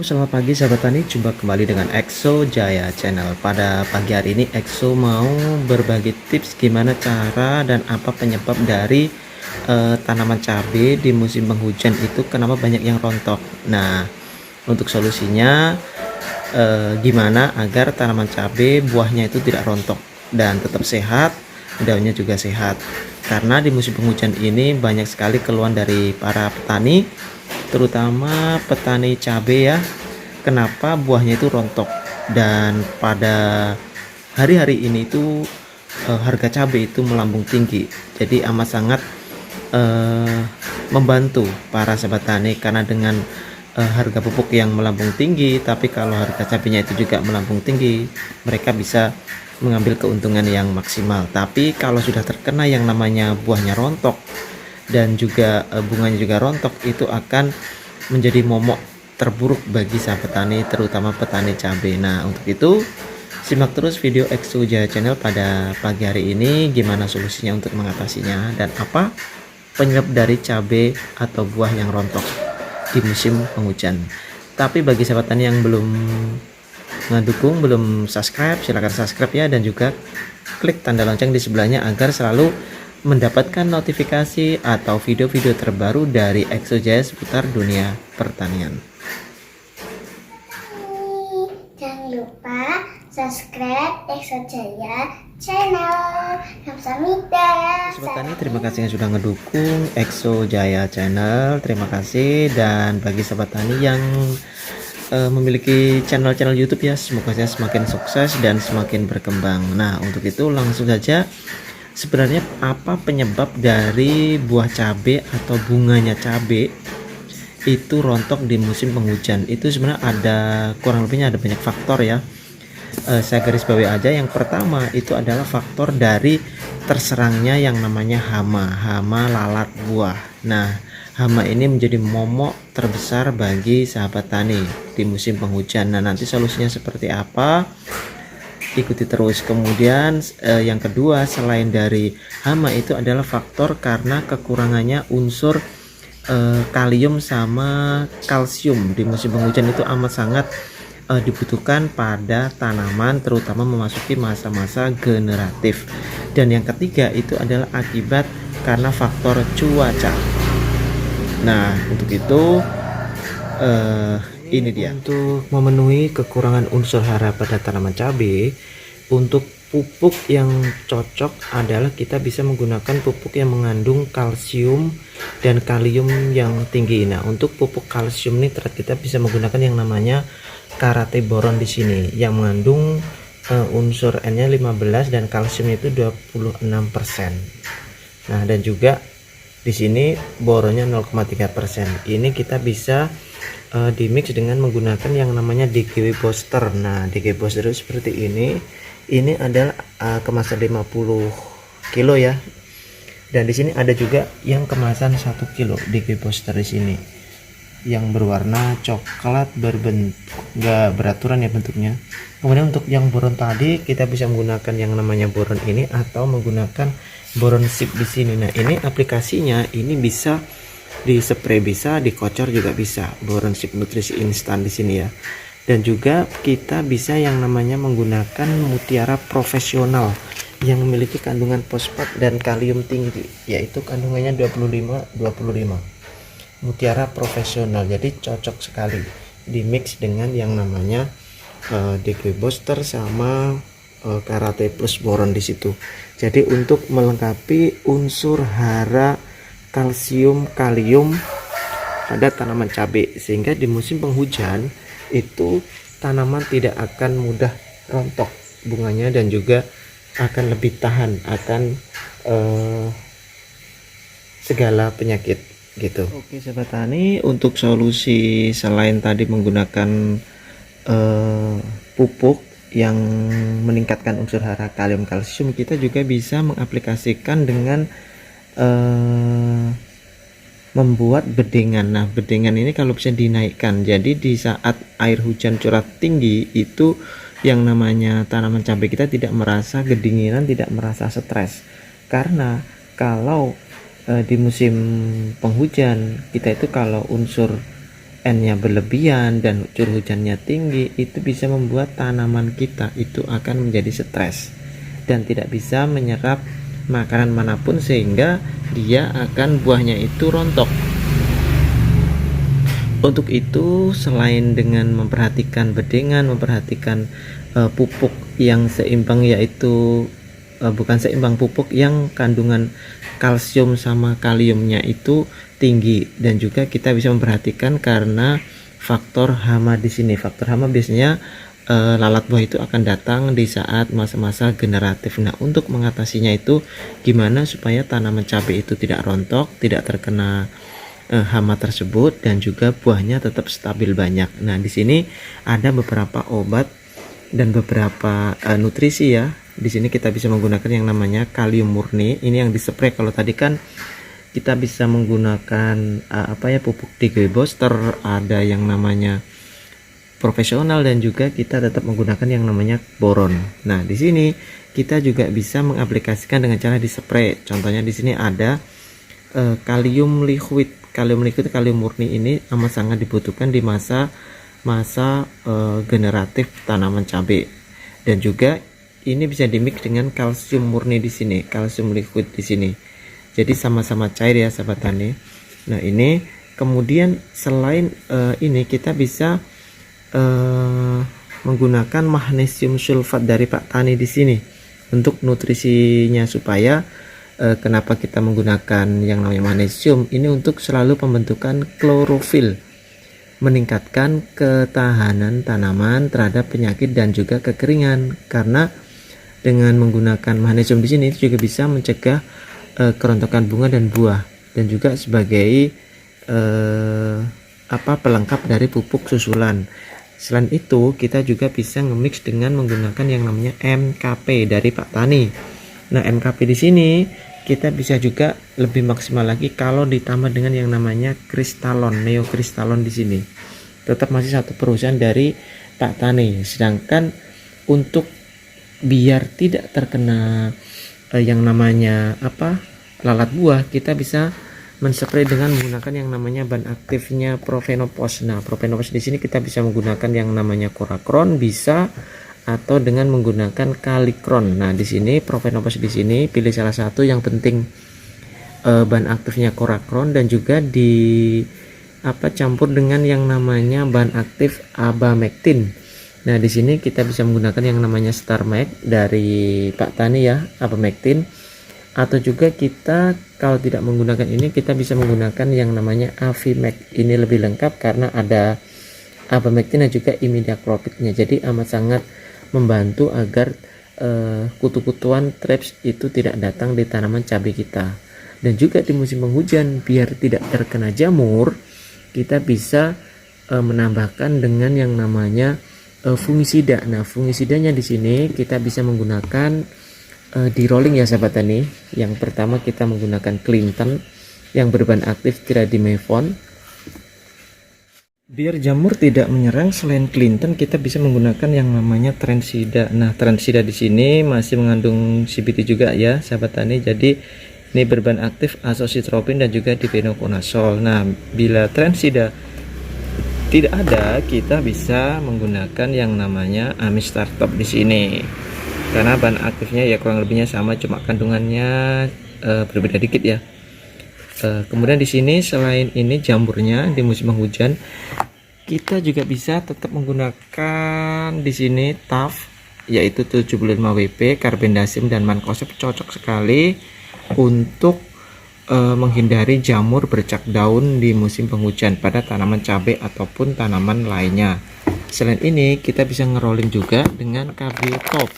Assalamualaikum, selamat pagi sahabat tani. Jumpa kembali dengan Exo Jaya Channel. Pada pagi hari ini Exo mau berbagi tips gimana cara dan apa penyebab dari tanaman cabai di musim penghujan itu kenapa banyak yang rontok. Nah, untuk solusinya gimana agar tanaman cabai buahnya itu tidak rontok dan tetap sehat, daunnya juga sehat. Karena di musim penghujan ini banyak sekali keluhan dari para petani, terutama petani cabai ya, kenapa buahnya itu rontok. Dan pada hari-hari ini itu harga cabai itu melambung tinggi, jadi amat sangat membantu para sahabat tani, karena dengan harga pupuk yang melambung tinggi, tapi kalau harga cabainya itu juga melambung tinggi, mereka bisa mengambil keuntungan yang maksimal. Tapi kalau sudah terkena yang namanya buahnya rontok dan juga bunganya juga rontok, itu akan menjadi momok terburuk bagi sahabat tani, terutama petani cabai. Nah, untuk itu simak terus video Exo Jaya Channel pada pagi hari ini, gimana solusinya untuk mengatasinya dan apa penyebab dari cabai atau buah yang rontok di musim penghujan. Tapi bagi sahabat tani yang belum ngedukung, belum subscribe, silahkan subscribe ya, dan juga klik tanda lonceng di sebelahnya agar selalu mendapatkan notifikasi atau video-video terbaru dari Exo Jaya seputar dunia pertanian. Jangan lupa subscribe Exo Jaya Channel. Kamsahamnida. Sobat Tani, terima kasih yang sudah ngedukung Exo Jaya Channel. Terima kasih. Dan bagi sahabat tani yang memiliki channel-channel YouTube ya, semoga saya semakin sukses dan semakin berkembang. Nah, untuk itu langsung saja, sebenarnya apa penyebab dari buah cabai atau bunganya cabai itu rontok di musim penghujan? Itu sebenarnya ada, kurang lebihnya ada banyak faktor ya. Saya garis bawahi aja. Yang pertama itu adalah faktor dari terserangnya yang namanya hama lalat buah. Nah, hama ini menjadi momok terbesar bagi sahabat tani di musim penghujan. Nah, nanti solusinya seperti apa? Ikuti terus. Kemudian yang kedua, selain dari hama, itu adalah faktor karena kekurangannya unsur kalium sama kalsium di musim penghujan. Itu amat sangat dibutuhkan pada tanaman, terutama memasuki masa-masa generatif. Dan yang ketiga itu adalah akibat karena faktor cuaca. Nah, untuk itu ini dia, untuk memenuhi kekurangan unsur hara pada tanaman cabai, untuk pupuk yang cocok adalah kita bisa menggunakan pupuk yang mengandung kalsium dan kalium yang tinggi. Nah, untuk pupuk kalsium nitrat kita bisa menggunakan yang namanya karate boron di sini yang mengandung unsur N-nya 15 dan kalsium itu 26%. Nah, dan juga di sini boronnya 0,3%. Ini kita bisa dimix dengan menggunakan yang namanya DGW booster. Nah, DGW booster itu seperti ini. Ini adalah kemasan 50 kilo ya. Dan di sini ada juga yang kemasan 1 kilo DGW booster di sini, yang berwarna coklat, berbentuk enggak beraturan ya bentuknya. Kemudian untuk yang boron tadi kita bisa menggunakan yang namanya boron ini atau menggunakan boron sip di sini. Nah, ini aplikasinya ini bisa di spray, bisa dikocor juga bisa. Boron sip nutrisi instan di sini ya. Dan juga kita bisa yang namanya menggunakan mutiara profesional yang memiliki kandungan fosfat dan kalium tinggi, yaitu kandungannya 25 mutiara profesional. Jadi cocok sekali di mix dengan yang namanya DG booster sama karate plus boron di situ. Jadi untuk melengkapi unsur hara kalsium kalium pada tanaman cabai, sehingga di musim penghujan itu tanaman tidak akan mudah rontok bunganya dan juga akan lebih tahan akan segala penyakit gitu. Oke sahabat tani, untuk solusi selain tadi menggunakan pupuk yang meningkatkan unsur hara kalium kalsium, kita juga bisa mengaplikasikan dengan membuat bedengan. Nah, bedengan ini kalau bisa dinaikkan, jadi di saat air hujan curah tinggi itu yang namanya tanaman cabai kita tidak merasa kedinginan, tidak merasa stres. Karena kalau di musim penghujan kita itu kalau unsur N-nya berlebihan dan curah hujannya tinggi, itu bisa membuat tanaman kita itu akan menjadi stres dan tidak bisa menyerap makanan manapun, sehingga dia akan buahnya itu rontok. Untuk itu, selain dengan memperhatikan bedengan, memperhatikan pupuk yang seimbang, yaitu bukan seimbang, pupuk yang kandungan kalsium sama kaliumnya itu tinggi, dan juga kita bisa memperhatikan karena faktor hama di sini. Faktor hama biasanya lalat buah itu akan datang di saat masa-masa generatif. Nah, untuk mengatasinya itu gimana supaya tanaman cabai itu tidak rontok, tidak terkena hama tersebut, dan juga buahnya tetap stabil banyak. Nah, di sini ada beberapa obat dan beberapa nutrisi ya. Di sini kita bisa menggunakan yang namanya kalium murni. Ini yang dispray. Kalau tadi kan kita bisa menggunakan pupuk DG booster, ada yang namanya profesional, dan juga kita tetap menggunakan yang namanya boron. Nah, di sini kita juga bisa mengaplikasikan dengan cara dispray. Contohnya di sini ada kalium liquid. Kalium liquid, kalium murni ini amat sangat dibutuhkan di masa generatif tanaman cabai, dan juga ini bisa dimix dengan kalsium murni di sini, kalsium liquid di sini. Jadi sama-sama cair ya sahabat tani. Nah, ini kemudian selain ini kita bisa menggunakan magnesium sulfat dari Pak Tani di sini untuk nutrisinya, supaya kenapa kita menggunakan yang namanya magnesium ini, untuk selalu pembentukan klorofil, meningkatkan ketahanan tanaman terhadap penyakit dan juga kekeringan. Karena dengan menggunakan magnesium di sini itu juga bisa mencegah kerontokan bunga dan buah, dan juga sebagai pelengkap dari pupuk susulan. Selain itu, kita juga bisa nge-mix dengan menggunakan yang namanya MKP dari Pak Tani. Nah, MKP di sini kita bisa juga lebih maksimal lagi kalau ditambah dengan yang namanya kristalon, neokristalon di sini. Tetap masih satu perusahaan dari Pak Tani. Sedangkan untuk biar tidak terkena yang namanya lalat buah, kita bisa menspray dengan menggunakan yang namanya bahan aktifnya Profenopos. Nah, Profenopos di sini kita bisa menggunakan yang namanya Korakron, bisa, atau dengan menggunakan Kalikron. Nah, di sini Profenopos di sini pilih salah satu. Yang penting bahan aktifnya Korakron, dan juga campur dengan yang namanya bahan aktif Abamectin. Nah, di sini kita bisa menggunakan yang namanya Starmax dari Pak Tani ya, Abamectin. Atau juga kita kalau tidak menggunakan ini, kita bisa menggunakan yang namanya Avimax. Ini lebih lengkap karena ada Abamectin dan juga imidaclopridnya. Jadi amat sangat membantu agar kutu-kutuan traps itu tidak datang di tanaman cabai kita. Dan juga di musim penghujan, biar tidak terkena jamur, kita bisa menambahkan dengan yang namanya fungisida. Nah, fungisidanya di sini kita bisa menggunakan di rolling ya sahabat tani. Yang pertama kita menggunakan Clinton yang berbahan aktif trimethoprim. Biar jamur tidak menyerang, selain Clinton kita bisa menggunakan yang namanya Transida. Nah, Transida di sini masih mengandung CBD juga ya sahabat tani. Jadi ini berbahan aktif azoxystrobin dan juga difenoconazole. Nah, bila Transida tidak ada, kita bisa menggunakan yang namanya Amistartop di sini. Karena bahan aktifnya ya kurang lebihnya sama, cuma kandungannya berbeda dikit ya. Kemudian di sini selain ini jamurnya di musim penghujan, kita juga bisa tetap menggunakan di sini TAF, yaitu 75 WP, Carbendazim dan Mancozeb. Cocok sekali untuk menghindari jamur bercak daun di musim penghujan pada tanaman cabai ataupun tanaman lainnya. Selain ini kita bisa ngerolling juga dengan Cabrio-Top.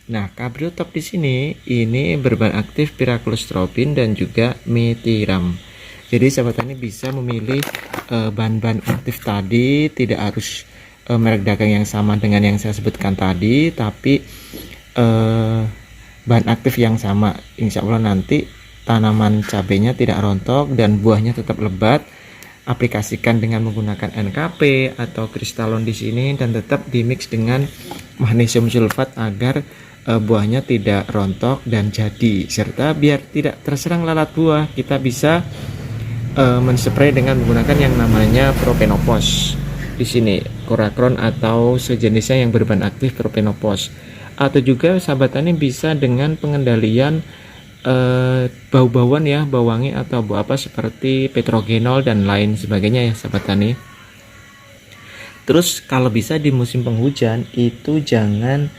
Nah, Cabrio-Top di sini ini berbahan aktif piracostrobin dan juga metiram. Jadi sahabat tani bisa memilih bahan-bahan aktif tadi, tidak harus merek dagang yang sama dengan yang saya sebutkan tadi, tapi bahan aktif yang sama. Insya Allah nanti tanaman cabenya tidak rontok dan buahnya tetap lebat. Aplikasikan dengan menggunakan NKP atau kristalon di sini, dan tetap dimix dengan magnesium sulfat agar buahnya tidak rontok dan jadi. Serta biar tidak terserang lalat buah, kita bisa menspray dengan menggunakan yang namanya propenopos. Di sini Korakron atau sejenisnya yang berbahan aktif propenopos. Atau juga sahabat tani bisa dengan pengendalian bau-bauan ya, bau wangi atau bau apa seperti petrogenol dan lain sebagainya ya sahabat tani. Terus kalau bisa di musim penghujan itu jangan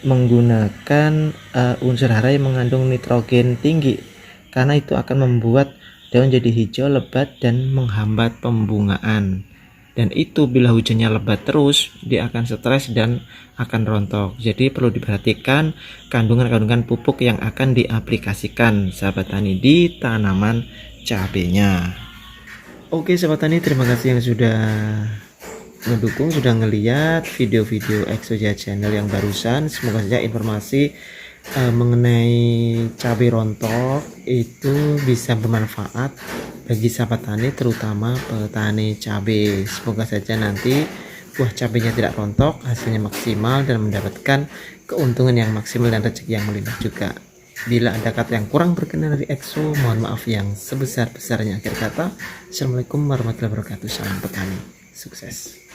menggunakan unsur hara yang mengandung nitrogen tinggi, karena itu akan membuat daun jadi hijau lebat dan menghambat pembungaan. Dan itu bila hujannya lebat terus, dia akan stres dan akan rontok. Jadi perlu diperhatikan kandungan-kandungan pupuk yang akan diaplikasikan sahabat tani di tanaman cabenya. Oke sahabat tani, terima kasih yang sudah mendukung, sudah ngeliat video-video Exojaya Channel yang barusan. Semoga saja informasi mengenai cabai rontok itu bisa bermanfaat bagi sahabat tani, terutama petani cabai. Semoga saja nanti buah cabainya tidak rontok, hasilnya maksimal dan mendapatkan keuntungan yang maksimal dan rezeki yang melimpah juga. Bila ada kata yang kurang berkenan dari EXO, mohon maaf yang sebesar-besarnya. Akhir kata, Assalamualaikum warahmatullahi wabarakatuh. Salam petani, sukses.